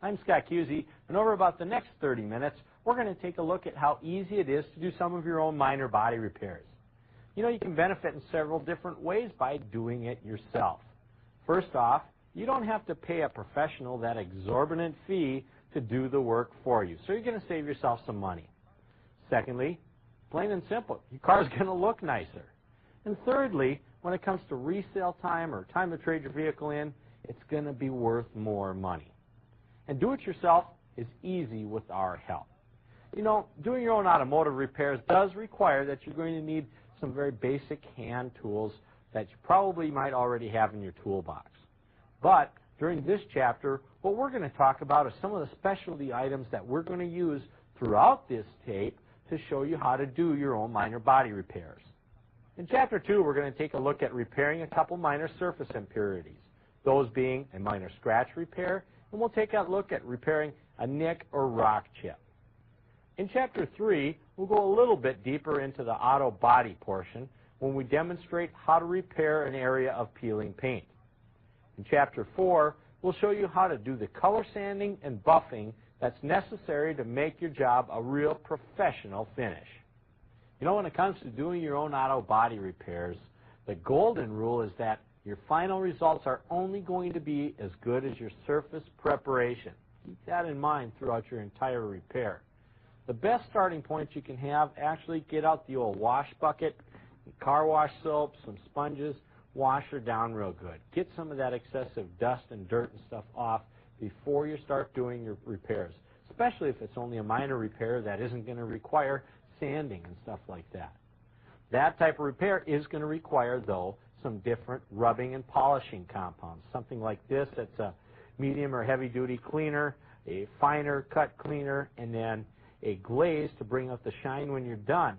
I'm Scott Cusey, and over about the next 30 minutes, we're going to take a look at how easy it is to do some of your own minor body repairs. You know, you can benefit in several different ways by doing it yourself. First off, you don't have to pay a professional that exorbitant fee to do the work for you, so you're going to save yourself some money. Secondly, plain and simple, your car's going to look nicer. And thirdly, when it comes to resale time or time to trade your vehicle in, it's going to be worth more money. And do it yourself is easy with our help. You know, doing your own automotive repairs does require that you're going to need some very basic hand tools that you probably might already have in your toolbox. But during this chapter, what we're going to talk about is some of the specialty items that we're going to use throughout this tape to show you how to do your own minor body repairs. In Chapter 2, we're going to take a look at repairing a couple minor surface impurities, those being a minor scratch repair, and we'll take a look at repairing a nick or rock chip. In Chapter 3, we'll go a little bit deeper into the auto body portion when we demonstrate how to repair an area of peeling paint. In Chapter 4, we'll show you how to do the color sanding and buffing that's necessary to make your job a real professional finish. You know, when it comes to doing your own auto body repairs, the golden rule is that your final results are only going to be as good as your surface preparation. Keep that in mind throughout your entire repair. The best starting point you can have, actually get out the old wash bucket, car wash soap, some sponges, wash her down real good. Get some of that excessive dust and dirt and stuff off before you start doing your repairs, especially if it's only a minor repair that isn't going to require sanding and stuff like that. That type of repair is going to require, though, some different rubbing and polishing compounds. Something like this that's a medium or heavy duty cleaner, a finer cut cleaner, and then a glaze to bring out the shine when you're done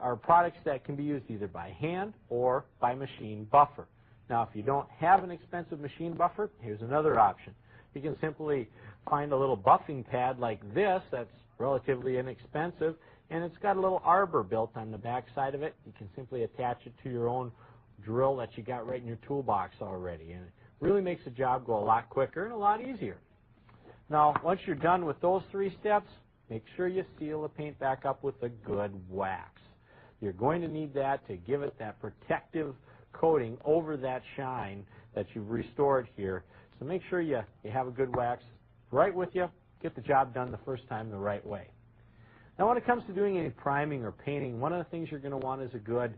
are products that can be used either by hand or by machine buffer. Now, if you don't have an expensive machine buffer, here's another option. You can simply find a little buffing pad like this that's relatively inexpensive, and it's got a little arbor built on the back side of it. You can simply attach it to your own drill that you got right in your toolbox already, and it really makes the job go a lot quicker and a lot easier. Now, once you're done with those three steps, make sure you seal the paint back up with a good wax. You're going to need that to give it that protective coating over that shine that you've restored here. So make sure you have a good wax right with you. Get the job done the first time the right way. Now, when it comes to doing any priming or painting, one of the things you're going to want is a good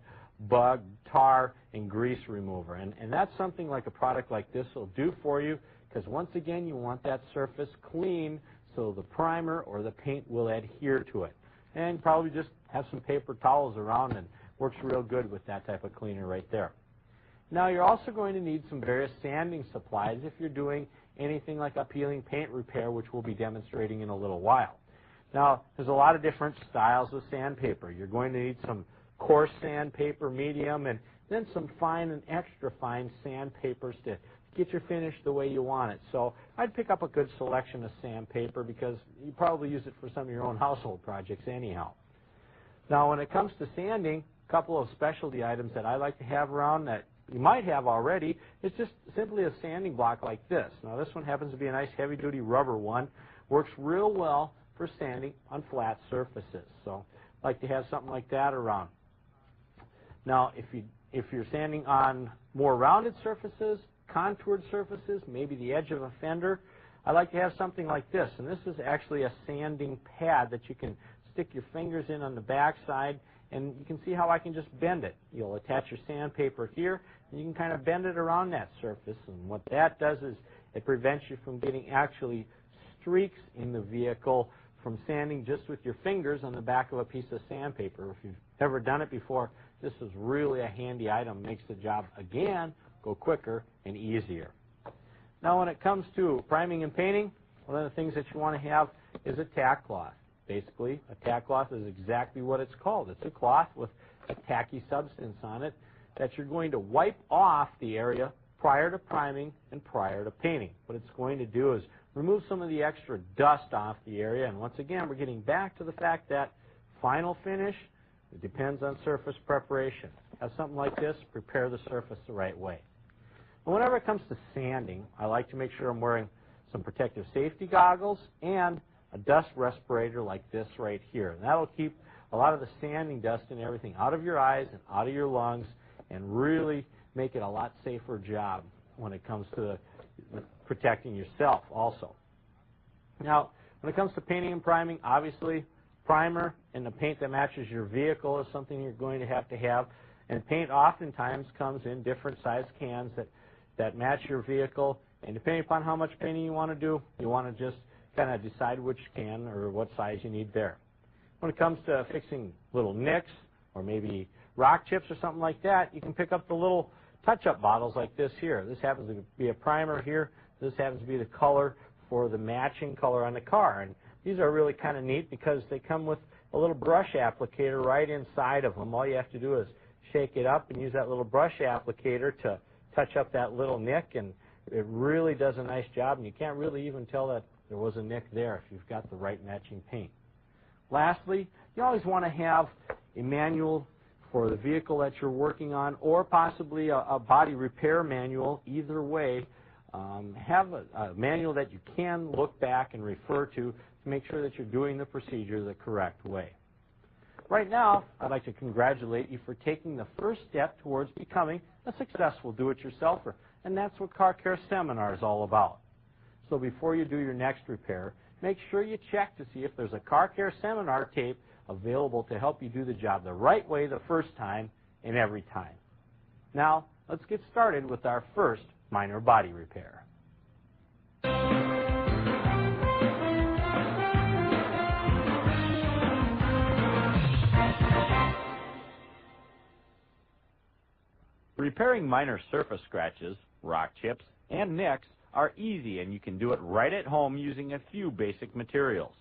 bug, tar, and grease remover. And that's something like a product like this will do for you, because once again, you want that surface clean so the primer or the paint will adhere to it. And probably just have some paper towels around, and works real good with that type of cleaner right there. Now, you're also going to need some various sanding supplies if you're doing anything like a peeling paint repair, which we'll be demonstrating in a little while. Now, there's a lot of different styles of sandpaper. You're going to need some coarse sandpaper, medium, and then some fine and extra fine sandpapers to get your finish the way you want it. So I'd pick up a good selection of sandpaper because you probably use it for some of your own household projects anyhow. Now, when it comes to sanding, a couple of specialty items that I like to have around that you might have already is just simply a sanding block like this. Now, this one happens to be a nice heavy-duty rubber one. Works real well for sanding on flat surfaces. So I like to have something like that around. Now, if you're sanding on more rounded surfaces, contoured surfaces, maybe the edge of a fender, I like to have something like this. And this is actually a sanding pad that you can stick your fingers in on the back side, and you can see how I can just bend it. You'll attach your sandpaper here, and you can kind of bend it around that surface. And what that does is it prevents you from getting actually streaks in the vehicle from sanding just with your fingers on the back of a piece of sandpaper. If you've never done it before, this is really a handy item. Makes the job, again, go quicker and easier. Now, when it comes to priming and painting, one of the things that you want to have is a tack cloth. Basically, a tack cloth is exactly what it's called. It's a cloth with a tacky substance on it that you're going to wipe off the area prior to priming and prior to painting. What it's going to do is remove some of the extra dust off the area, and once again, we're getting back to the fact that final finish, it depends on surface preparation. Have something like this, prepare the surface the right way. And whenever it comes to sanding, I like to make sure I'm wearing some protective safety goggles, and a dust respirator like this right here. And that'll keep a lot of the standing dust and everything out of your eyes and out of your lungs and really make it a lot safer job when it comes to protecting yourself also. Now, when it comes to painting and priming, obviously primer and the paint that matches your vehicle is something you're going to have. And paint oftentimes comes in different size cans that match your vehicle. And depending upon how much painting you want to do, you want to just kind of decide which can or what size you need there. When it comes to fixing little nicks or maybe rock chips or something like that, you can pick up the little touch-up bottles like this here. This happens to be a primer here. This happens to be the color for the matching color on the car. And these are really kind of neat because they come with a little brush applicator right inside of them. All you have to do is shake it up and use that little brush applicator to touch up that little nick, and it really does a nice job, and you can't really even tell that there was a nick there if you've got the right matching paint. Lastly, you always want to have a manual for the vehicle that you're working on, or possibly a body repair manual. Either way, have a manual that you can look back and refer to make sure that you're doing the procedure the correct way. Right now, I'd like to congratulate you for taking the first step towards becoming a successful do-it-yourselfer, and that's what Car Care Seminar is all about. So before you do your next repair, make sure you check to see if there's a Car Care Seminar tape available to help you do the job the right way the first time and every time. Now, let's get started with our first minor body repair. Repairing minor surface scratches, rock chips, and nicks are easy, and you can do it right at home using a few basic materials.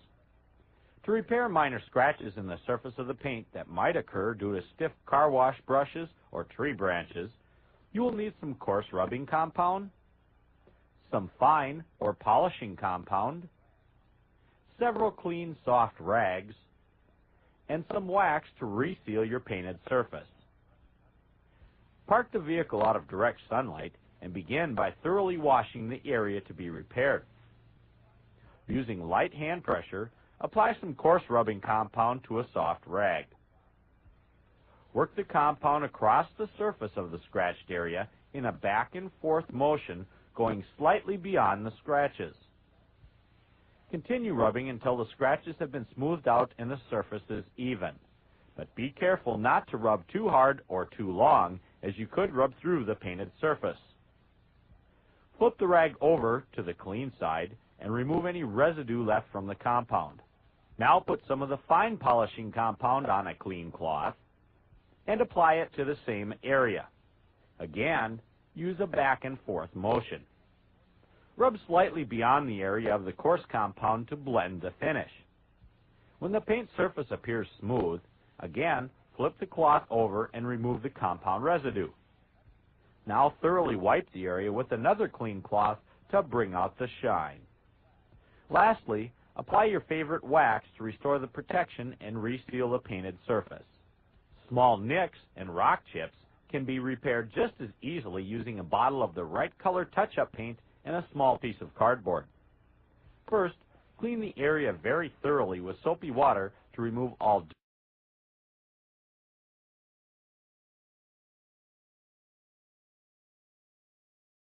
To repair minor scratches in the surface of the paint that might occur due to stiff car wash brushes or tree branches, you will need some coarse rubbing compound, some fine or polishing compound, several clean soft rags, and some wax to reseal your painted surface. Park the vehicle out of direct sunlight and begin by thoroughly washing the area to be repaired. Using light hand pressure, apply some coarse rubbing compound to a soft rag. Work the compound across the surface of the scratched area in a back and forth motion, going slightly beyond the scratches. Continue rubbing until the scratches have been smoothed out and the surface is even. But be careful not to rub too hard or too long, as you could rub through the painted surface. Flip the rag over to the clean side and remove any residue left from the compound. Now put some of the fine polishing compound on a clean cloth and apply it to the same area. Again, use a back and forth motion. Rub slightly beyond the area of the coarse compound to blend the finish. When the paint surface appears smooth, again, flip the cloth over and remove the compound residue. Now thoroughly wipe the area with another clean cloth to bring out the shine. Lastly, apply your favorite wax to restore the protection and reseal the painted surface. Small nicks and rock chips can be repaired just as easily using a bottle of the right color touch-up paint and a small piece of cardboard. First, clean the area very thoroughly with soapy water to remove all